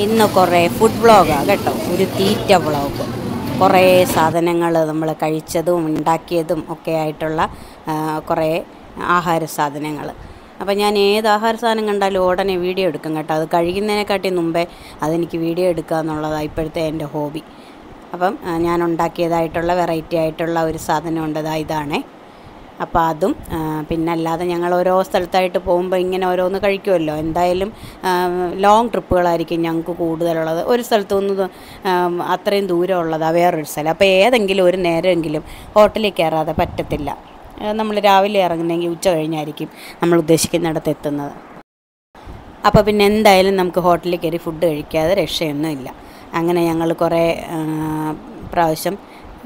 ഇന്ന് കുറേ ഫുഡ് വ്ളോഗാണ് കേട്ടോ, ഒരു തീറ്റ വ്ളോഗ്. കുറേ സാധനങ്ങൾ നമ്മൾ കഴിച്ചതും ഉണ്ടാക്കിയതും ഒക്കെ ആയിട്ടുള്ള കുറേ ആഹാര സാധനങ്ങൾ. അപ്പോൾ ഞാൻ ഏത് ആഹാര സാധനം കണ്ടാലും ഉടനെ വീഡിയോ എടുക്കും കേട്ടോ. അത് കഴിക്കുന്നതിനെക്കാട്ടി മുമ്പേ അതെനിക്ക് വീഡിയോ എടുക്കുക എന്നുള്ളതാണ് ഇപ്പോഴത്തെ എൻ്റെ ഹോബി. അപ്പം ഞാൻ ഉണ്ടാക്കിയതായിട്ടുള്ള വെറൈറ്റി ആയിട്ടുള്ള ഒരു സാധനമുണ്ട്, ഇതാണേ. അപ്പോൾ അതും പിന്നെ അല്ലാതെ ഞങ്ങൾ ഓരോ സ്ഥലത്തായിട്ട് പോകുമ്പോൾ ഇങ്ങനെ ഓരോന്ന് കഴിക്കുമല്ലോ. എന്തായാലും ലോങ് ട്രിപ്പുകളായിരിക്കും ഞങ്ങൾക്ക് കൂടുതലുള്ളത്. ഒരു സ്ഥലത്തു നിന്ന് അത്രയും ദൂരമുള്ളതാണ് വേറൊരു സ്ഥലം. അപ്പോൾ ഏതെങ്കിലും ഒരു നേരമെങ്കിലും ഹോട്ടലിൽ കയറാതെ പറ്റത്തില്ല. നമ്മൾ രാവിലെ ഇറങ്ങുന്നെങ്കിൽ ഉച്ച കഴിഞ്ഞായിരിക്കും നമ്മൾ ഉദ്ദേശിക്കുന്നിടത്ത് എത്തുന്നത്. അപ്പോൾ പിന്നെ എന്തായാലും നമുക്ക് ഹോട്ടലിൽ കയറി ഫുഡ് കഴിക്കാതെ രക്ഷയൊന്നുമില്ല. അങ്ങനെ ഞങ്ങൾ കുറേ പ്രാവശ്യം,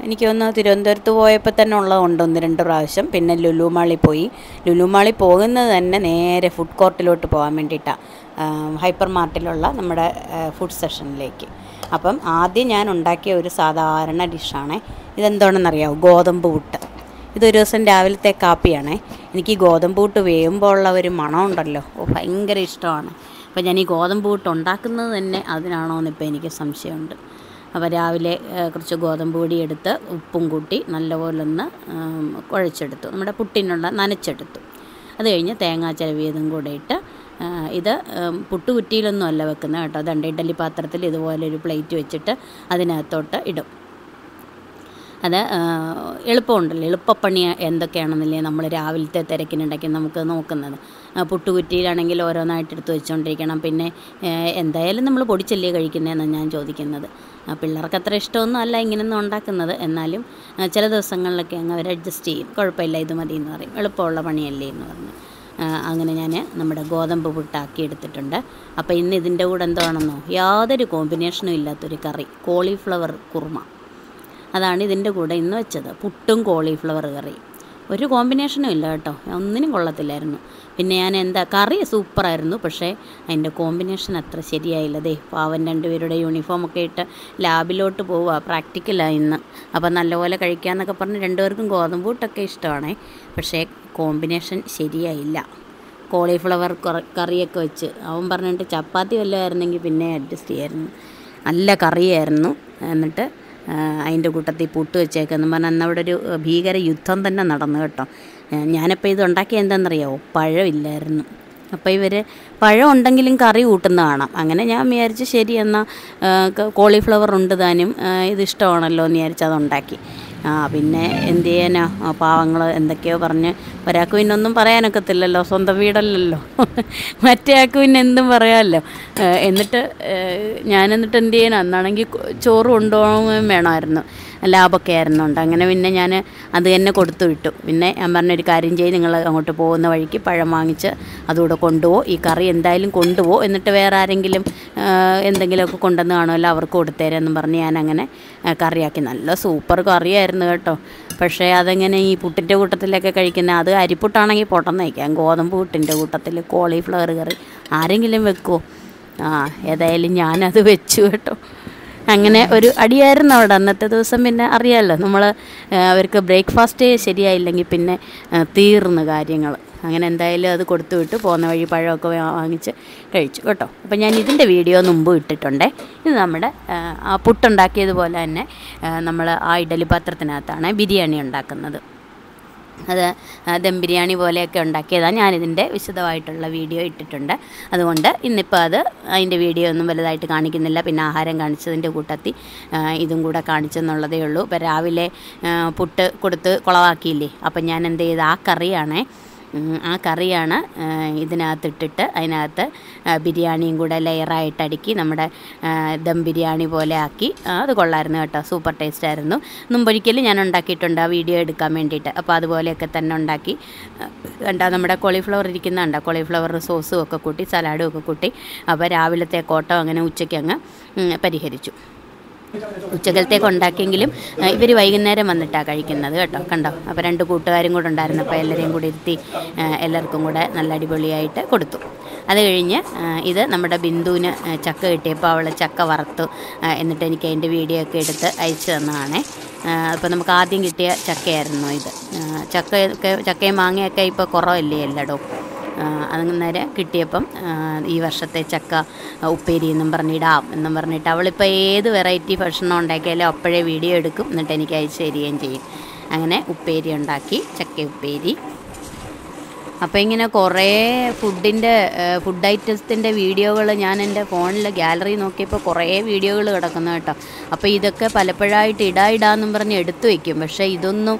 എനിക്ക് തോന്നുന്നു തിരുവനന്തപുരത്ത് പോയപ്പോൾ തന്നെ ഉള്ളതുണ്ട് 1-2 പ്രാവശ്യം. പിന്നെ ലുലു മാളിൽ പോയി. ലുലു മാളിൽ പോകുന്നത് തന്നെ നേരെ ഫുഡ് കോർട്ടിലോട്ട് പോകാൻ വേണ്ടിയിട്ടാണ്, ഹൈപ്പർ മാർട്ടിലുള്ള നമ്മുടെ ഫുഡ് സെഷനിലേക്ക്. അപ്പം ആദ്യം ഞാൻ ഉണ്ടാക്കിയ ഒരു സാധാരണ ഡിഷാണ്. ഇതെന്താണെന്നറിയാമോ? ഗോതമ്പ് പുട്ട്. ഇതൊരു ദിവസം രാവിലത്തെ കാപ്പിയാണേ. എനിക്ക് ഈ ഗോതമ്പ് പുട്ട് വേകുമ്പോൾ ഉള്ള ഒരു മണമുണ്ടല്ലോ, ഭയങ്കര ഇഷ്ടമാണ്. അപ്പോൾ ഞാൻ ഈ ഗോതമ്പ് പുട്ട് ഉണ്ടാക്കുന്നത് തന്നെ അതിനാണോ എന്നിപ്പോൾ എനിക്ക് സംശയമുണ്ട്. അപ്പോൾ രാവിലെ കുറച്ച് ഗോതമ്പ് പൊടി എടുത്ത് ഉപ്പും കൂട്ടി നല്ലപോലെ ഒന്ന് കുഴച്ചെടുത്തു, നമ്മുടെ പുട്ടിനുള്ള നനച്ചെടുത്തു. അത് കഴിഞ്ഞ് തേങ്ങാ ചിരവിയതും കൂടെ ഇട്ട്, ഇത് പുട്ടുകുറ്റിയിലൊന്നും അല്ല വെക്കുന്നത് കേട്ടോ. അതുകൊണ്ട് ഇഡ്ഡലി പാത്രത്തിൽ ഇതുപോലെ ഒരു പ്ലേറ്റ് വെച്ചിട്ട് അതിനകത്തോട്ട് ഇടും. അത് എളുപ്പമുണ്ടല്ലോ, എളുപ്പപ്പണി എന്തൊക്കെയാണെന്നില്ലേ നമ്മൾ രാവിലത്തെ തിരക്കിനിടയ്ക്ക് നമുക്ക് നോക്കുന്നത്. പുട്ടുകുറ്റിയിലാണെങ്കിൽ ഓരോന്നായിട്ട് എടുത്ത് വെച്ചുകൊണ്ടിരിക്കണം. പിന്നെ എന്തായാലും നമ്മൾ പൊടിച്ചല്ലേ കഴിക്കുന്നതെന്നാണ് ഞാൻ ചോദിക്കുന്നത്. പിള്ളേർക്ക് അത്ര ഇഷ്ടമൊന്നും അല്ല ഇങ്ങനെയൊന്നും ഉണ്ടാക്കുന്നത്. എന്നാലും ചില ദിവസങ്ങളിലൊക്കെ അങ്ങ് അവർ അഡ്ജസ്റ്റ് ചെയ്യും. കുഴപ്പമില്ല, ഇത് മതി എന്ന് പറയും, എളുപ്പമുള്ള പണിയല്ലേ എന്ന് പറഞ്ഞ്. അങ്ങനെ ഞാൻ നമ്മുടെ ഗോതമ്പ് പുട്ടാക്കി എടുത്തിട്ടുണ്ട്. അപ്പോൾ ഇന്ന് ഇതിൻ്റെ കൂടെ എന്താണെന്നോ, യാതൊരു കോമ്പിനേഷനും ഇല്ലാത്തൊരു കറി, കോളിഫ്ലവർ കുറുമ. അതാണ് ഇതിൻ്റെ കൂടെ ഇന്ന് വെച്ചത്. പുട്ടും കോളിഫ്ലവർ കറിയും. ഒരു കോമ്പിനേഷനും ഇല്ല കേട്ടോ, ഒന്നിനും കൊള്ളത്തില്ലായിരുന്നു. പിന്നെ ഞാൻ കറി സൂപ്പറായിരുന്നു, പക്ഷേ അതിൻ്റെ കോമ്പിനേഷൻ അത്ര ശരിയായില്ല. പാവൻ 2 പേരുടെ യൂണിഫോമൊക്കെ ഇട്ട് ലാബിലോട്ട് പോവുക, പ്രാക്ടിക്കലാണ് ഇന്ന്. അപ്പോൾ നല്ലപോലെ കഴിക്കാമെന്നൊക്കെ പറഞ്ഞ് 2 പേർക്കും ഗോതമ്പ് പുട്ടൊക്കെ ഇഷ്ടമാണ്, പക്ഷേ കോമ്പിനേഷൻ ശരിയായില്ല. കോളിഫ്ലവർ കറിയൊക്കെ വെച്ച് അവൻ പറഞ്ഞിട്ട് ചപ്പാത്തി വല്ലതായിരുന്നെങ്കിൽ പിന്നെ അഡ്ജസ്റ്റ് ചെയ്യായിരുന്നു. നല്ല കറിയായിരുന്നു. എന്നിട്ട് അതിൻ്റെ കൂട്ടത്തിൽ പുട്ട് വെച്ചേക്കെന്ന് പറഞ്ഞാൽ അന്നവിടെ ഒരു ഭീകര യുദ്ധം തന്നെ നടന്നു കേട്ടോ. ഞാനിപ്പോൾ ഇത് ഉണ്ടാക്കിയ എന്താണെന്നറിയാമോ? പഴമില്ലായിരുന്നു. അപ്പോൾ ഇവർ പഴം ഉണ്ടെങ്കിലും കറി കൂട്ടുന്ന കാണാം. അങ്ങനെ ഞാൻ വിചാരിച്ച് ശരി എന്നാൽ കോളിഫ്ലവർ ഉണ്ട് താനും, ഇതിഷ്ടമാണല്ലോ എന്ന് വിചാരിച്ച് അതുണ്ടാക്കി. പിന്നെ എന്ത് ചെയ്യാനാ, പാവങ്ങൾ എന്തൊക്കെയോ പറഞ്ഞ്, ഒരാൾക്ക് പിന്നെ ഒന്നും പറയാനൊക്കത്തില്ലല്ലോ, സ്വന്തം വീടല്ലല്ലോ, മറ്റേ ആൾക്ക് പിന്നെ എന്തും പറയാമല്ലോ. എന്നിട്ട് ഞാനെന്നിട്ട് എന്ത് ചെയ്യാനാ, അന്നാണെങ്കിൽ ചോറ് കൊണ്ടുപോകാൻ വേണമായിരുന്നു, ലാഭമൊക്കെ ആയിരുന്നുണ്ട്. അങ്ങനെ പിന്നെ ഞാൻ അത് തന്നെ കൊടുത്തു വിട്ടു. പിന്നെ ഞാൻ പറഞ്ഞൊരു കാര്യം ചെയ്ത്, നിങ്ങൾ അങ്ങോട്ട് പോകുന്ന വഴിക്ക് പഴം വാങ്ങിച്ച് അതുകൂടെ കൊണ്ടുപോകും, ഈ കറി എന്തായാലും കൊണ്ടുപോകും, എന്നിട്ട് വേറെ ആരെങ്കിലും എന്തെങ്കിലുമൊക്കെ കൊണ്ടുവന്ന് കാണുമല്ലോ അവർക്ക് കൊടുത്തേരെന്നും പറഞ്ഞ് ഞാനങ്ങനെ കറിയാക്കി. നല്ല സൂപ്പർ കറിയായിരുന്നു കേട്ടോ. പക്ഷേ അതെങ്ങനെ ഈ പുട്ടിൻ്റെ കൂട്ടത്തിലൊക്കെ കഴിക്കുന്നത്, അത് അരിപ്പുട്ടാണെങ്കിൽ പൊട്ടന്ന് വയ്ക്കാം, ഗോതമ്പ് പുട്ടിൻ്റെ കൂട്ടത്തിൽ കോളിഫ്ലവർ കറി ആരെങ്കിലും വെക്കുമോ? ഏതായാലും ഞാനത് വെച്ചു കേട്ടോ. അങ്ങനെ ഒരു അടിയായിരുന്നു അവിടെ അന്നത്തെ ദിവസം. പിന്നെ അറിയാമല്ലോ, നമ്മൾ അവർക്ക് ബ്രേക്ക്ഫാസ്റ്റ് ശരിയായില്ലെങ്കിൽ പിന്നെ തീർന്നു കാര്യങ്ങൾ. അങ്ങനെ എന്തായാലും അത് കൊടുത്തു വിട്ട് പോകുന്ന വഴി പഴമൊക്കെ വാങ്ങിച്ച് കഴിച്ചു കേട്ടോ. അപ്പോൾ ഞാൻ ഇതിൻ്റെ വീഡിയോ മുമ്പ് ഇട്ടിട്ടുണ്ടേ. ഇത് നമ്മുടെ പുട്ടുണ്ടാക്കിയതുപോലെ തന്നെ നമ്മൾ ആ ഇഡ്ഡലി പാത്രത്തിനകത്താണ് ബിരിയാണി ഉണ്ടാക്കുന്നത്. അത് ദം ബിരിയാണി പോലെയൊക്കെ ഉണ്ടാക്കിയതാണ്. ഞാനിതിൻ്റെ വിശദമായിട്ടുള്ള വീഡിയോ ഇട്ടിട്ടുണ്ട്. അതുകൊണ്ട് ഇന്നിപ്പോൾ അതിൻ്റെ വീഡിയോ ഒന്നും വലുതായിട്ട് കാണിക്കുന്നില്ല. പിന്നെ ആഹാരം കാണിച്ചതിൻ്റെ കൂട്ടത്തിൽ ഇതും കൂടെ കാണിച്ചെന്നുള്ളതേ ഉള്ളൂ. ഇപ്പോൾ രാവിലെ പുട്ട് കൊടുത്ത് കുളവാക്കിയില്ലേ, അപ്പം ഞാൻ എന്ത് ചെയ്ത് ആ കറിയാണ് ഇതിനകത്തിട്ടിട്ട് അതിനകത്ത് ബിരിയാണിയും കൂടെ ലെയറായിട്ട് അടുക്കി നമ്മുടെ ദം ബിരിയാണി പോലെ ആക്കി. അത് കൊള്ളായിരുന്നു കേട്ടോ, സൂപ്പർ ടേസ്റ്റായിരുന്നു. മുമ്പൊരിക്കലും ഞാൻ ഉണ്ടാക്കിയിട്ടുണ്ട് ആ വീഡിയോ എടുക്കാൻ വേണ്ടിയിട്ട്. അപ്പോൾ അതുപോലെയൊക്കെ തന്നെ ഉണ്ടാക്കി. നമ്മുടെ കോളിഫ്ലവർ ഇരിക്കുന്നുണ്ട്, കോളിഫ്ലവർ സോസും ഒക്കെ കൂട്ടി സലാഡും ഒക്കെ കൂട്ടി. അപ്പോൾ രാവിലത്തെ കോട്ടം അങ്ങനെ ഉച്ചയ്ക്ക് അങ്ങ് പരിഹരിച്ചു. ഉച്ചക്കലത്തേക്ക് ഉണ്ടാക്കിയെങ്കിലും ഇവർ വൈകുന്നേരം വന്നിട്ടാണ് കഴിക്കുന്നത് കേട്ടോ. കണ്ടോ, അപ്പോൾ 2 കൂട്ടുകാരും കൂടെ ഉണ്ടായിരുന്നു. അപ്പോൾ എല്ലാവരെയും കൂടി ഇരുത്തി എല്ലാവർക്കും കൂടെ നല്ല അടിപൊളിയായിട്ട് കൊടുത്തു. അത് കഴിഞ്ഞ് ഇത് നമ്മുടെ ബിന്ദുവിന് ചക്ക കിട്ടിയപ്പോൾ അവൾ ചക്ക വറുത്തു. എന്നിട്ട് എനിക്ക് അതിൻ്റെ വീഡിയോ ഒക്കെ എടുത്ത് അയച്ചു തന്നതാണേ. അപ്പോൾ നമുക്ക് ആദ്യം കിട്ടിയ ചക്കയായിരുന്നു ഇത്. ചക്കയും മാങ്ങയൊക്കെ ഇപ്പോൾ കുറവല്ലേ എല്ലായിടവും. അന്നേരം കിട്ടിയപ്പം ഈ വർഷത്തെ ചക്ക ഉപ്പേരി എന്നും പറഞ്ഞിടാം എന്നും പറഞ്ഞിട്ട് അവളിപ്പോൾ ഏത് വെറൈറ്റി ഭക്ഷണം ഉണ്ടാക്കിയാലും അപ്പോഴേ വീഡിയോ എടുക്കും, എന്നിട്ട് എനിക്ക് അയച്ചു തരികയും ചെയ്യും. അങ്ങനെ ഉപ്പേരി ഉണ്ടാക്കി, ചക്ക ഉപ്പേരി. അപ്പോൾ ഇങ്ങനെ കുറേ ഫുഡ് ഐറ്റംസിൻ്റെ വീഡിയോകൾ ഞാൻ എൻ്റെ ഫോണിൽ ഗാലറി നോക്കിയപ്പോൾ കുറേ വീഡിയോകൾ കിടക്കുന്നു കേട്ടോ. അപ്പോൾ ഇതൊക്കെ പലപ്പോഴായിട്ട് ഇടാമെന്നും പറഞ്ഞ് എടുത്തു വയ്ക്കും, പക്ഷേ ഇതൊന്നും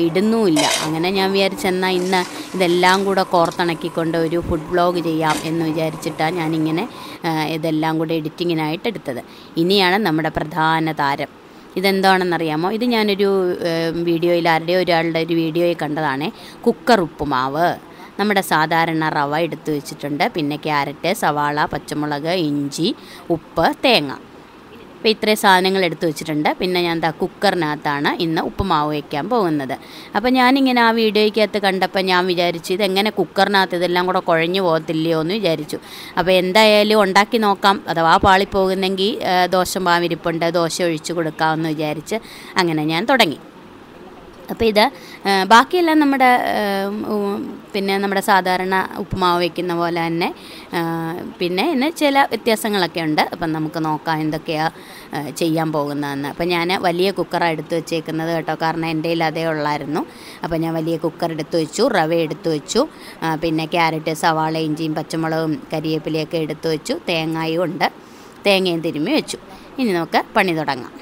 ഇടുന്നുമില്ല. അങ്ങനെ ഞാൻ വിചാരിച്ചെന്നാൽ ഇന്ന് ഇതെല്ലാം കൂടെ കോർത്തിണക്കിക്കൊണ്ട് ഒരു ഫുഡ് വ്ലോഗ് ചെയ്യാം എന്ന് വിചാരിച്ചിട്ടാണ് ഞാനിങ്ങനെ ഇതെല്ലാം കൂടെ എഡിറ്റിങ്ങിനായിട്ട് എടുത്തത്. ഇനിയാണ് നമ്മുടെ പ്രധാന താരം. ഇതെന്താണെന്നറിയാമോ? ഇത് ഞാനൊരു വീഡിയോയിൽ ഒരാളുടെ ഒരു വീഡിയോയിൽ കണ്ടതാണ്. കുക്കർ ഉപ്പുമാവ്. നമ്മുടെ സാധാരണ റവ എടുത്തു വെച്ചിട്ടുണ്ട്, പിന്നെ ക്യാരറ്റ്, സവാള, പച്ചമുളക്, ഇഞ്ചി, ഉപ്പ്, തേങ്ങ. അപ്പോൾ ഇത്രയും സാധനങ്ങൾ എടുത്തു വെച്ചിട്ടുണ്ട്. പിന്നെ ഞാൻ കുക്കറിനകത്താണ് ഇന്ന് ഉപ്പുമാവ് വയ്ക്കാൻ പോകുന്നത്. അപ്പോൾ ഞാനിങ്ങനെ ആ വീഡിയോയ്ക്കകത്ത് കണ്ടപ്പോൾ ഞാൻ വിചാരിച്ചു ഇതെങ്ങനെ കുക്കറിനകത്ത് ഇതെല്ലാം കൂടെ കുഴഞ്ഞു പോകത്തില്ലയോ എന്ന് വിചാരിച്ചു. അപ്പോൾ എന്തായാലും ഉണ്ടാക്കി നോക്കാം, അഥവാ പാളിപ്പോകുന്നെങ്കിൽ ദോശ മാവിരിപ്പുണ്ട്, ദോശ ഒഴിച്ചു കൊടുക്കാമെന്ന് വിചാരിച്ച് അങ്ങനെ ഞാൻ തുടങ്ങി. അപ്പോൾ ഇത് ബാക്കിയെല്ലാം നമ്മുടെ സാധാരണ ഉപ്പുമാവ് വയ്ക്കുന്ന പോലെ തന്നെ, പിന്നെ ഇന്ന് ചില വ്യത്യാസങ്ങളൊക്കെ ഉണ്ട്. അപ്പം നമുക്ക് നോക്കാം എന്തൊക്കെയാണ് ചെയ്യാൻ പോകുന്നതെന്ന്. അപ്പോൾ ഞാൻ വലിയ കുക്കറാണ് എടുത്ത് വെച്ചേക്കുന്നത് കേട്ടോ, കാരണം എൻ്റെ കയ്യിൽ അതേ ഉള്ളായിരുന്നു. അപ്പോൾ ഞാൻ വലിയ കുക്കർ എടുത്ത് വെച്ചു, റവ എടുത്ത് വെച്ചു, പിന്നെ ക്യാരറ്റ്, സവാള, ഇഞ്ചിയും പച്ചമുളകും കരിവേപ്പിലയൊക്കെ എടുത്ത് വെച്ചു, തേങ്ങയും ഉണ്ട്, തേങ്ങയും തിരുമ്മി വെച്ചു. ഇനി നമുക്ക് പണി തുടങ്ങാം.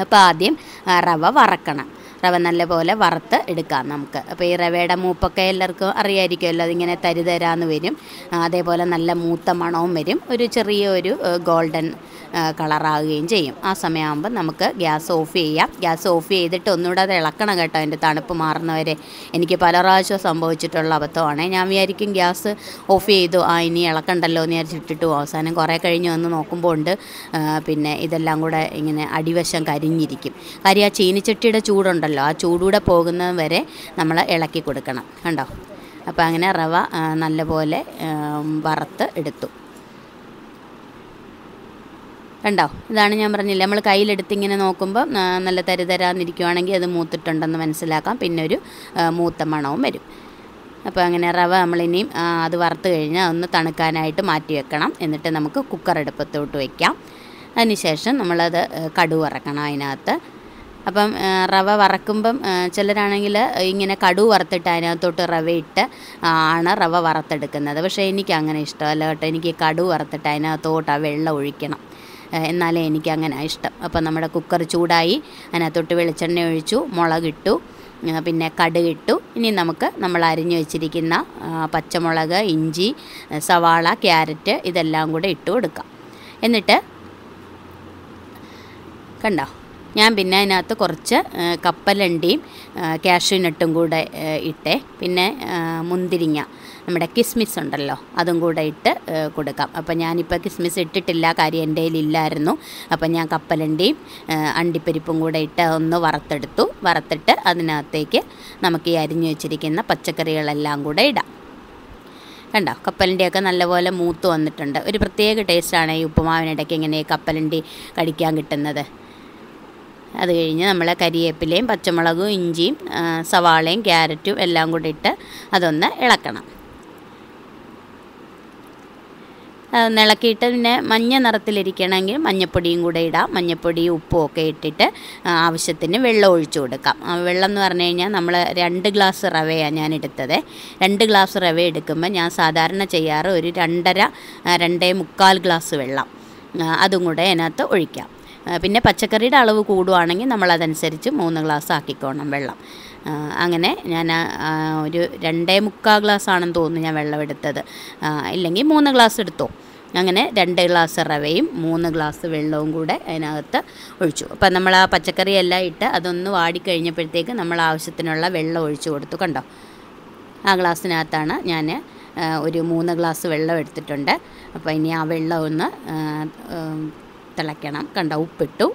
അപ്പോൾ ആദ്യം റവ വറക്കണം. റവ നല്ലപോലെ വറുത്ത് എടുക്കാം നമുക്ക്. അപ്പോൾ ഈ റവയുടെ മൂപ്പൊക്കെ എല്ലാവർക്കും അറിയാമായിരിക്കുമല്ലോ, അതിങ്ങനെ തരിതരാന്ന് വരും, അതേപോലെ നല്ല മൂത്ത മണവും വരും, ഒരു ചെറിയൊരു ഗോൾഡൻ കളറാകുകയും ചെയ്യും. ആ സമയമാകുമ്പോൾ നമുക്ക് ഗ്യാസ് ഓഫ് ചെയ്യാം. ഗ്യാസ് ഓഫ് ചെയ്തിട്ട് ഒന്നുകൂടെ അത് ഇളക്കണം കേട്ടോ, അതിൻ്റെ തണുപ്പ് മാറുന്നവരെ. എനിക്ക് പല പ്രാവശ്യം സംഭവിച്ചിട്ടുള്ള അബദ്ധമാണ്. ഞാൻ വിചാരിക്കും ഗ്യാസ് ഓഫ് ചെയ്തു, ഇനി ഇളക്കണ്ടല്ലോ എന്ന് വിചാരിച്ചിട്ടിട്ടു അവസാനം കുറേ കഴിഞ്ഞ് വന്ന് നോക്കുമ്പോൾ ഉണ്ട് പിന്നെ ഇതെല്ലാം കൂടെ ഇങ്ങനെ അടിവശം കരിഞ്ഞിരിക്കും. കാര്യം ആ ചീനിച്ചട്ടിയുടെ ചൂടുണ്ടല്ലോ, ആ ചൂടൂടെ പോകുന്നത് വരെ നമ്മൾ ഇളക്കി കൊടുക്കണം. കണ്ടോ? അപ്പോൾ അങ്ങനെ റവ നല്ലപോലെ വറുത്ത് എടുത്തു. കണ്ടോ? ഇതാണ് ഞാൻ പറഞ്ഞില്ല, നമ്മൾ കയ്യിലെടുത്തിങ്ങനെ നോക്കുമ്പോൾ നല്ല തരിതരാന്നിരിക്കുവാണെങ്കിൽ അത് മൂത്തിട്ടുണ്ടെന്ന് മനസ്സിലാക്കാം, പിന്നെ ഒരു മൂത്ത മണവും വരും. അപ്പോൾ അങ്ങനെ റവ നമ്മളിനിയും അത് വറുത്ത് കഴിഞ്ഞാൽ ഒന്ന് തണുക്കാനായിട്ട് മാറ്റി വെക്കണം. എന്നിട്ട് നമുക്ക് കുക്കർ അടുപ്പത്തോട്ട് വയ്ക്കാം. അതിനുശേഷം നമ്മളത് കടുക് വറക്കണം അതിനകത്ത്. അപ്പം റവ വറക്കുമ്പം ചിലരാണെങ്കിൽ ഇങ്ങനെ കടുക് വറുത്തിട്ട് അതിനകത്തോട്ട് റവയിട്ട് ആണ് റവ വറുത്തെടുക്കുന്നത്. പക്ഷേ എനിക്കങ്ങനെ ഇഷ്ടമല്ല കേട്ടോ. എനിക്ക് കടുക് വറുത്തിട്ട് അതിനകത്തോട്ട് ആ വെള്ളം ഒഴിക്കണം, എന്നാലേ എനിക്കങ്ങനെ ഇഷ്ടം. അപ്പം നമ്മുടെ കുക്കർ ചൂടായി, അതിനകത്തോട്ട് വെളിച്ചെണ്ണ ഒഴിച്ചു, മുളകിട്ടു, പിന്നെ കടുകിട്ടു. ഇനി നമുക്ക് നമ്മൾ അരിഞ്ഞു വെച്ചിരിക്കുന്ന പച്ചമുളക്, ഇഞ്ചി, സവാള, ക്യാരറ്റ് ഇതെല്ലാം കൂടെ ഇട്ട് കൊടുക്കാം. എന്നിട്ട് കണ്ടോ, ഞാൻ പിന്നെ അതിനകത്ത് കുറച്ച് കപ്പലണ്ടിയും കാഷ്യൂനട്ടും കൂടെ ഇട്ടേ, പിന്നെ മുന്തിരിങ്ങ, നമ്മുടെ കിസ്മിസ് ഉണ്ടല്ലോ, അതും കൂടെ ഇട്ട് കൊടുക്കാം. അപ്പോൾ ഞാനിപ്പോൾ കിസ്മിസ് ഇട്ടിട്ടില്ല, കാര്യം എൻ്റെ കയ്യിലില്ലായിരുന്നു. അപ്പം ഞാൻ കപ്പലണ്ടിയും അണ്ടിപ്പരിപ്പും കൂടെ ഇട്ട് ഒന്ന് വറുത്തെടുത്തു. വറുത്തിട്ട് അതിനകത്തേക്ക് നമുക്ക് ഈ അരിഞ്ഞു വെച്ചിരിക്കുന്ന പച്ചക്കറികളെല്ലാം കൂടെ ഇടാം. കണ്ടോ? കപ്പലണ്ടിയൊക്കെ നല്ലപോലെ മൂത്ത് വന്നിട്ടുണ്ട്. ഒരു പ്രത്യേക ടേസ്റ്റാണ് ഈ ഉപ്പുമാവിനിടയ്ക്ക് ഇങ്ങനെ കപ്പലണ്ടി കടിക്കാൻ കിട്ടുന്നത്. അത് കഴിഞ്ഞ് നമ്മൾ കരിവേപ്പിലയും പച്ചമുളകും ഇഞ്ചിയും സവാളയും ക്യാരറ്റും എല്ലാം കൂടി ഇട്ട് അതൊന്ന് ഇളക്കണം. അതൊന്ന് ഇളക്കിയിട്ട് പിന്നെ മഞ്ഞ നിറത്തിലിരിക്കണമെങ്കിൽ മഞ്ഞപ്പൊടിയും കൂടെ ഇടാം. മഞ്ഞപ്പൊടിയും ഉപ്പും ഒക്കെ ഇട്ടിട്ട് ആവശ്യത്തിന് വെള്ളം ഒഴിച്ചു കൊടുക്കാം. വെള്ളം എന്ന് പറഞ്ഞു കഴിഞ്ഞാൽ നമ്മൾ 2 ഗ്ലാസ് റവയാണ് ഞാൻ എടുത്തത്. 2 ഗ്ലാസ് റവ എടുക്കുമ്പോൾ ഞാൻ സാധാരണ ചെയ്യാറ് ഒരു 2.5 ഗ്ലാസ് വെള്ളം അതും കൂടെ അതിനകത്ത് ഒഴിക്കാം. പിന്നെ പച്ചക്കറിയുടെ അളവ് കൂടുവാണെങ്കിൽ നമ്മളതനുസരിച്ച് 3 ഗ്ലാസ് ആക്കിക്കോണം വെള്ളം. അങ്ങനെ ഞാൻ ഒരു 2.25 ഗ്ലാസ് ആണെന്ന് തോന്നുന്നു ഞാൻ വെള്ളം എടുത്തത്, ഇല്ലെങ്കിൽ 3 ഗ്ലാസ് എടുത്തോ. അങ്ങനെ 2 ഗ്ലാസ് റവയും 3 ഗ്ലാസ് വെള്ളവും കൂടെ അതിനകത്ത് ഒഴിച്ചു. അപ്പം നമ്മൾ ആ പച്ചക്കറി എല്ലാം ഇട്ട് അതൊന്ന് വാടിക്കഴിഞ്ഞപ്പോഴത്തേക്ക് നമ്മൾ ആവശ്യത്തിനുള്ള വെള്ളം ഒഴിച്ചു കൊടുത്തു. കണ്ടോ? ആ ഗ്ലാസ്സിനകത്താണ് ഞാൻ ഒരു 3 ഗ്ലാസ് വെള്ളം എടുത്തിട്ടുണ്ട്. അപ്പോൾ ഇനി ആ വെള്ളം ഒന്ന് തിളയ്ക്കണം. കണ്ടോ? ഉപ്പിട്ടു.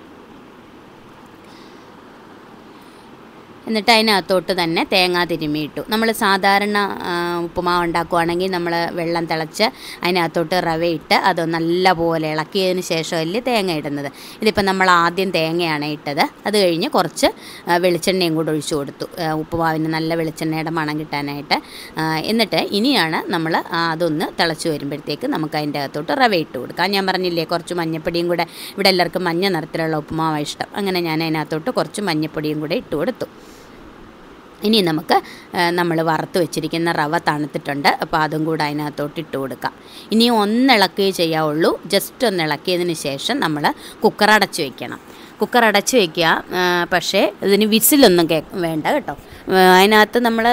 എന്നിട്ട് അതിനകത്തോട്ട് തന്നെ തേങ്ങ തിരുമ്മിയിട്ടു. നമ്മൾ സാധാരണ ഉപ്പുമാവ് ഉണ്ടാക്കുകയാണെങ്കിൽ നമ്മൾ വെള്ളം തിളച്ച് അതിനകത്തോട്ട് റവ ഇട്ട് അത് നല്ലപോലെ ഇളക്കിയതിന് ശേഷമല്ലേ തേങ്ങ ഇടുന്നത്. ഇതിപ്പോൾ നമ്മൾ ആദ്യം തേങ്ങയാണ് ഇട്ടത്. അത് കഴിഞ്ഞ് കുറച്ച് വെളിച്ചെണ്ണയും കൂടെ ഒഴിച്ചു കൊടുത്തു, ഉപ്പുമാവിന് നല്ല വെളിച്ചെണ്ണയുടെ മണം കിട്ടാനായിട്ട്. എന്നിട്ട് ഇനിയാണ് നമ്മൾ അതൊന്ന് തിളച്ച് വരുമ്പോഴത്തേക്ക് നമുക്ക് അതിൻ്റെ അകത്തോട്ട് റവ ഇട്ട് കൊടുക്കാം. ഞാൻ പറഞ്ഞില്ലേ കുറച്ച് മഞ്ഞപ്പൊടിയും കൂടെ, ഇവിടെ എല്ലാവർക്കും മഞ്ഞ നിറത്തിലുള്ള ഉപ്പുമാവാണ് ഇഷ്ടം. അങ്ങനെ ഞാൻ അതിനകത്തോട്ട് കുറച്ച് മഞ്ഞപ്പൊടിയും കൂടെ ഇട്ട് കൊടുത്തു. ഇനി നമുക്ക് നമ്മൾ വറുത്ത് വെച്ചിരിക്കുന്ന റവ തണുത്തിട്ടുണ്ട്, അപ്പോൾ അതും കൂടെ അതിനകത്തോട്ട് ഇട്ട് കൊടുക്കാം. ഇനി ഒന്നിളക്കുകയേ ചെയ്യാവുള്ളൂ. ജസ്റ്റ് ഒന്ന് ഇളക്കിയതിന് ശേഷം നമ്മൾ കുക്കർ അടച്ച് വയ്ക്കണം. കുക്കർ അടച്ച് വയ്ക്കുക, പക്ഷേ ഇതിന് വിസിലൊന്നും വേണ്ട കേട്ടോ. അതിനകത്ത് നമ്മൾ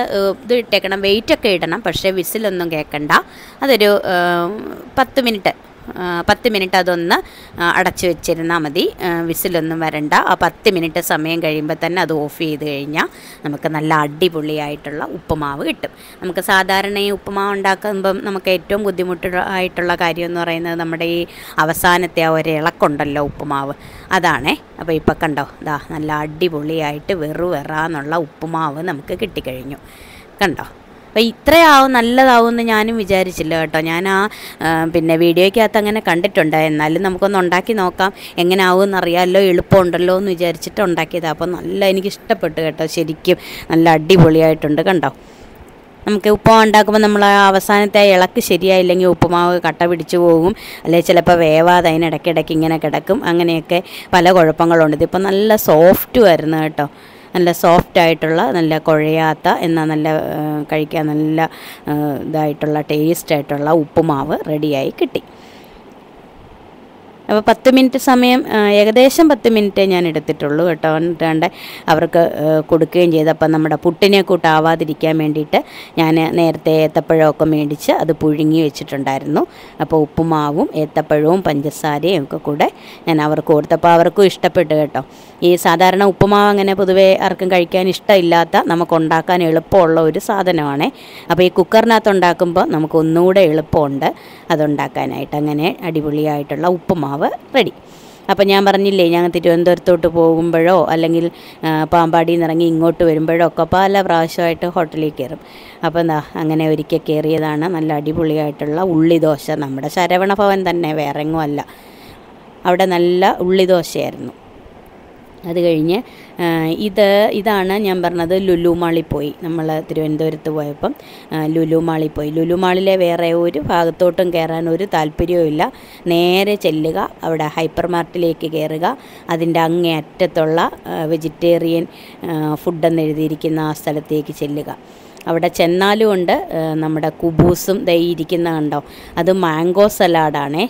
ഇത് ഇട്ടേക്കണം, വെയിറ്റൊക്കെ ഇടണം, പക്ഷേ വിസിലൊന്നും കേൾക്കണ്ട. അതൊരു 10 മിനിറ്റ് അതൊന്ന് അടച്ച് വെച്ചിരുന്നാൽ മതി, വിസിലൊന്നും വരണ്ട. ആ 10 മിനിറ്റ് സമയം കഴിയുമ്പോൾ തന്നെ അത് ഓഫ് ചെയ്ത് കഴിഞ്ഞാൽ നമുക്ക് നല്ല അടിപൊളിയായിട്ടുള്ള ഉപ്പുമാവ് കിട്ടും. നമുക്ക് സാധാരണ ഈ ഉപ്പുമാവ് ഉണ്ടാക്കുമ്പം നമുക്ക് ഏറ്റവും ബുദ്ധിമുട്ടായിട്ടുള്ള കാര്യം എന്ന് പറയുന്നത് നമ്മുടെ ഈ അവസാനത്തെ ആ ഒരു ഇളക്കുണ്ടല്ലോ ഉപ്പുമാവ്, അതാണേ. അപ്പോൾ ഇപ്പോൾ കണ്ടോ, ഇതാ നല്ല അടിപൊളിയായിട്ട് വെറാന്നുള്ള ഉപ്പുമാവ് നമുക്ക് കിട്ടിക്കഴിഞ്ഞു. കണ്ടോ, അപ്പോൾ ഇത്രയാവും നല്ലതാവുമെന്ന് ഞാനും വിചാരിച്ചില്ല കേട്ടോ. ഞാൻ പിന്നെ വീഡിയോയ്ക്കകത്ത് അങ്ങനെ കണ്ടിട്ടുണ്ട്. എന്നാലും നമുക്കൊന്ന് ഉണ്ടാക്കി നോക്കാം, എങ്ങനെ ആവുമെന്ന് അറിയാമല്ലോ, എളുപ്പമുണ്ടല്ലോ എന്ന് വിചാരിച്ചിട്ട് ഉണ്ടാക്കിയതാണ്. അപ്പോൾ നല്ല എനിക്ക് ഇഷ്ടപ്പെട്ടു കേട്ടോ, ശരിക്കും നല്ല അടിപൊളിയായിട്ടുണ്ട്. കണ്ടോ, നമുക്ക് ഉപ്പുമാവ് ഉണ്ടാക്കുമ്പോൾ നമ്മൾ അവസാനത്തെ ഇളക്ക് ശരിയായില്ലെങ്കിൽ ഉപ്പുമാവ് കട്ട പിടിച്ചു പോകും, അല്ലെങ്കിൽ ചിലപ്പോൾ വേവാതെ അതിനിടയ്ക്കിടയ്ക്ക് ഇങ്ങനെ കിടക്കും. അങ്ങനെയൊക്കെ പല കുഴപ്പങ്ങളുണ്ട്. ഇതിപ്പോൾ നല്ല സോഫ്റ്റ് വരുന്നു കേട്ടോ, നല്ല സോഫ്റ്റായിട്ടുള്ള, നല്ല കുഴയാത്ത, എന്നാൽ നല്ല കഴിക്കാൻ നല്ല ഇതായിട്ടുള്ള ടേസ്റ്റായിട്ടുള്ള ഉപ്പുമാവ് റെഡിയായി കിട്ടി. അപ്പോൾ 10 മിനിറ്റ് സമയം, ഏകദേശം 10 മിനിറ്റേ ഞാൻ എടുത്തിട്ടുള്ളൂ കേട്ടോ. എന്നിട്ട് അവർക്ക് കൊടുക്കുകയും ചെയ്തു. അപ്പം നമ്മുടെ പുട്ടിനെ കൂട്ടാവാതിരിക്കാൻ വേണ്ടിയിട്ട് ഞാൻ നേരത്തെ ഏത്തപ്പഴമൊക്കെ മേടിച്ച് അത് പുഴുങ്ങി വെച്ചിട്ടുണ്ടായിരുന്നു. അപ്പോൾ ഉപ്പുമാവും ഏത്തപ്പഴവും പഞ്ചസാരയും ഒക്കെ കൂടെ ഞാൻ അവർക്ക് കൊടുത്തപ്പോൾ അവർക്കും ഇഷ്ടപ്പെട്ടു കേട്ടോ. ഈ സാധാരണ ഉപ്പുമാവ് അങ്ങനെ പൊതുവേ ആർക്കും കഴിക്കാൻ ഇഷ്ടമില്ലാത്ത, നമുക്ക് ഉണ്ടാക്കാൻ എളുപ്പമുള്ള ഒരു സാധനമാണ്. അപ്പോൾ ഈ കുക്കറിനകത്ത് ഉണ്ടാക്കുമ്പോൾ നമുക്ക് ഒന്നുകൂടെ എളുപ്പമുണ്ട് അതുണ്ടാക്കാനായിട്ട്. അങ്ങനെ അടിപൊളിയായിട്ടുള്ള ഉപ്പുമാവ് റെഡി. അപ്പം ഞാൻ പറഞ്ഞില്ലേ, ഞങ്ങൾ തിരുവനന്തപുരത്തോട്ട് പോകുമ്പോഴോ അല്ലെങ്കിൽ പാമ്പാടിയിൽ നിന്ന് ഇറങ്ങി ഇങ്ങോട്ട് വരുമ്പോഴോ ഒക്കെ പല പ്രാവശ്യമായിട്ട് ഹോട്ടലിൽ കയറും. അപ്പോൾ എന്താ, അങ്ങനെ ഒരിക്കൽ കയറിയതാണ്. നല്ല അടിപൊളിയായിട്ടുള്ള ഉള്ളിദോശ, നമ്മുടെ ശരവണ ഭവൻ തന്നെ, വേറെ എങ്ങും അല്ല. അവിടെ നല്ല ഉള്ളിദോശയായിരുന്നു. അത് കഴിഞ്ഞ് ഇതാണ് ഞാൻ പറഞ്ഞത്, ലുലു മാളിൽ പോയി. നമ്മൾ തിരുവനന്തപുരത്ത് പോയപ്പം ലുലു മാളിൽ പോയി. ലുലു മാളിലെ വേറെ ഒരു ഭാഗത്തോട്ടും കയറാൻ ഒരു താല്പര്യവുമില്ല. നേരെ ചെല്ലുക, അവിടെ ഹൈപ്പർ മാർട്ടിലേക്ക് കയറുക, അതിൻ്റെ അങ്ങേ അറ്റത്തുള്ള വെജിറ്റേറിയൻ ഫുഡെന്ന് എഴുതിയിരിക്കുന്ന ആ സ്ഥലത്തേക്ക് ചെല്ലുക. അവിടെ ചെന്നാലും ഉണ്ട് നമ്മുടെ കുബൂസും ദൈ ഇരിക്കുന്ന കണ്ടോ, അത് മാംഗോ സലാഡാണേ.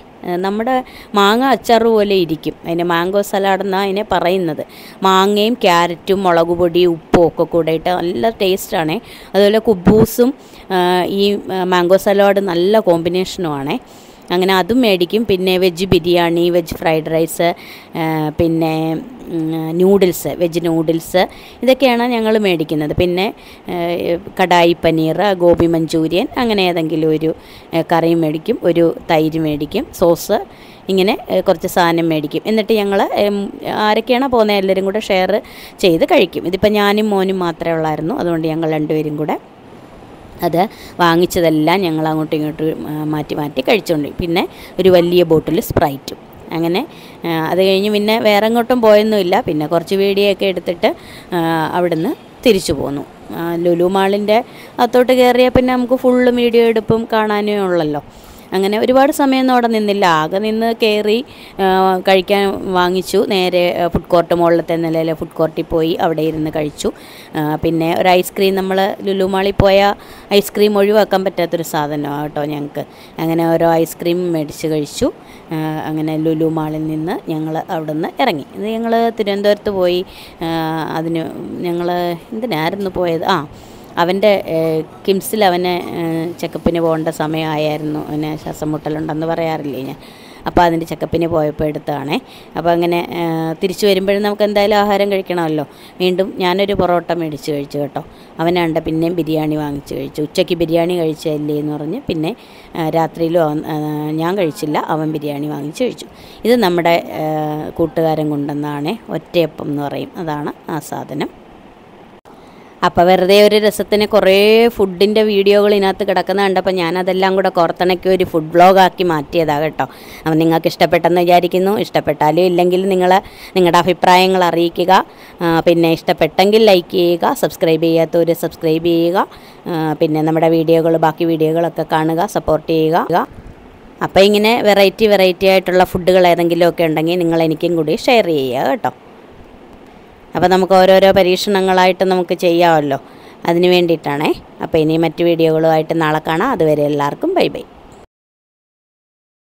നമ്മുടെ മാങ്ങ അച്ചാർ പോലെ ഇരിക്കും, അതിന് മാംഗോ സലാഡെന്നാണ് അതിനെ പറയുന്നത്. മാങ്ങയും ക്യാരറ്റും മുളക് പൊടി ഉപ്പും ഒക്കെ കൂടെ ഇട്ട് നല്ല ടേസ്റ്റാണേ. അതുപോലെ കുബൂസും ഈ മാംഗോ സലാഡ് നല്ല കോമ്പിനേഷനുമാണേ. അങ്ങനെ അതും മേടിക്കും. പിന്നെ veg biryani, veg fried rice, പിന്നെ നൂഡിൽസ്, വെജ് നൂഡിൽസ്, ഇതൊക്കെയാണ് ഞങ്ങൾ മേടിക്കുന്നത്. പിന്നെ കടായി പനീർ, ഗോബി മഞ്ചൂരിയൻ, അങ്ങനെ ഏതെങ്കിലും ഒരു കറിയും മേടിക്കും, ഒരു തൈര് മേടിക്കും, സോസ്, ഇങ്ങനെ കുറച്ച് സാധനം മേടിക്കും. എന്നിട്ട് ഞങ്ങൾ ആരൊക്കെയാണോ പോകുന്നത് എല്ലാവരും കൂടെ ഷെയർ ചെയ്ത് കഴിക്കും. ഇതിപ്പോൾ ഞാനും മോനും മാത്രമേ ഉള്ളായിരുന്നു, അതുകൊണ്ട് ഞങ്ങൾ രണ്ടുപേരും കൂടെ അത് വാങ്ങിച്ചതെല്ലാം ഞങ്ങൾ അങ്ങോട്ടും ഇങ്ങോട്ടും മാറ്റി കഴിച്ചുകൊണ്ട്, പിന്നെ ഒരു വലിയ ബോട്ടിൽ സ്പ്രൈറ്റും. അങ്ങനെ അത് കഴിഞ്ഞ് പിന്നെ വേറെ എങ്ങോട്ടും പോയൊന്നുമില്ല. പിന്നെ കുറച്ച് വീഡിയോ ഒക്കെ എടുത്തിട്ട് അവിടുന്ന് തിരിച്ചു പോന്നു. ലുലു മാളിൻ്റെ അകത്തോട്ട് കയറിയാൽ പിന്നെ നമുക്ക് ഫുള്ള് വീഡിയോ എടുപ്പും കാണാനേ ഉള്ളല്ലോ. അങ്ങനെ ഒരുപാട് സമയമൊന്നും അവിടെ നിന്നില്ല, ആകെ നിന്ന് കയറി കഴിക്കാൻ വാങ്ങിച്ചു. നേരെ ഫുഡ് കോർട്ട്, മുകളിലത്തെ നിലയിലെ ഫുഡ് കോർട്ടിൽ പോയി അവിടെ ഇരുന്ന് കഴിച്ചു. പിന്നെ ഒരു ഐസ്ക്രീം, നമ്മൾ ലുലു മാളിൽ പോയ ഐസ്ക്രീം ഒഴിവാക്കാൻ പറ്റാത്തൊരു സാധനമാണ് കേട്ടോ ഞങ്ങൾക്ക്. അങ്ങനെ ഓരോ ഐസ്ക്രീം മേടിച്ച് കഴിച്ചു. അങ്ങനെ ലുലു മാളിൽ നിന്ന് ഞങ്ങൾ അവിടെ നിന്ന് ഇറങ്ങി. ഇത് ഞങ്ങൾ തിരുവനന്തപുരത്ത് പോയി. അതിന് ഞങ്ങൾ എന്തിനായിരുന്നു പോയത്, അവൻ്റെ കിംസിൽ അവന് ചെക്കപ്പിന് പോകേണ്ട സമയമായിരുന്നു. അവന് ശ്വാസം മുട്ടലുണ്ടെന്ന് പറയാറില്ലേ ഞാൻ, അപ്പോൾ അതിൻ്റെ ചെക്കപ്പിന് പോയപ്പോൾ എടുത്തതാണേ. അപ്പോൾ അങ്ങനെ തിരിച്ചു വരുമ്പോഴും നമുക്ക് എന്തായാലും ആഹാരം കഴിക്കണമല്ലോ. വീണ്ടും ഞാനൊരു പൊറോട്ട മേടിച്ച് കഴിച്ചു കേട്ടോ. അവനാണ്ട് പിന്നെയും ബിരിയാണി വാങ്ങിച്ച് കഴിച്ചു. ഉച്ചയ്ക്ക് ബിരിയാണി കഴിച്ചല്ലേ എന്ന് പറഞ്ഞ് പിന്നെ രാത്രിയിലും ഞാൻ കഴിച്ചില്ല, അവൻ ബിരിയാണി വാങ്ങിച്ച് കഴിച്ചു. ഇത് നമ്മുടെ കൂട്ടുകാരൻ കൊണ്ടുവന്നതാണേ, ഒറ്റയപ്പം എന്ന് പറയും, അതാണ് ആ സാധനം. അപ്പോൾ വെറുതെ ഒരു രസത്തിന് കുറേ ഫുഡിൻ്റെ വീഡിയോകൾ ഇതിനകത്ത് കിടക്കുന്ന കണ്ടപ്പോൾ ഞാനതെല്ലാം കൂടെ കോർത്തിണക്കി ഒരു ഫുഡ് വ്ളോഗാക്കി മാറ്റിയതാണ് കേട്ടോ. അപ്പോൾ നിങ്ങൾക്ക് ഇഷ്ടപ്പെട്ടെന്ന് വിചാരിക്കുന്നു. ഇഷ്ടപ്പെട്ടാലും ഇല്ലെങ്കിലും നിങ്ങളുടെ അഭിപ്രായങ്ങൾ അറിയിക്കുക. പിന്നെ ഇഷ്ടപ്പെട്ടെങ്കിൽ ലൈക്ക് ചെയ്യുക, സബ്സ്ക്രൈബ് ചെയ്യാത്തവർ സബ്സ്ക്രൈബ് ചെയ്യുക. പിന്നെ നമ്മുടെ ബാക്കി വീഡിയോകളൊക്കെ കാണുക, സപ്പോർട്ട് ചെയ്യുക. അപ്പോൾ ഇങ്ങനെ വെറൈറ്റി ആയിട്ടുള്ള ഫുഡുകൾ ഏതെങ്കിലുമൊക്കെ ഉണ്ടെങ്കിൽ നിങ്ങൾ എനിക്കും കൂടി ഷെയർ ചെയ്യുക കേട്ടോ. അപ്പോൾ നമുക്ക് ഓരോരോ പരീക്ഷണങ്ങളായിട്ട് നമുക്ക് ചെയ്യാമല്ലോ, അതിന് വേണ്ടിയിട്ടാണേ. അപ്പോൾ ഇനി മറ്റു വീഡിയോകളുമായിട്ട് നാളെ കാണാം. അതുവരെ എല്ലാവർക്കും ബൈ ബൈ.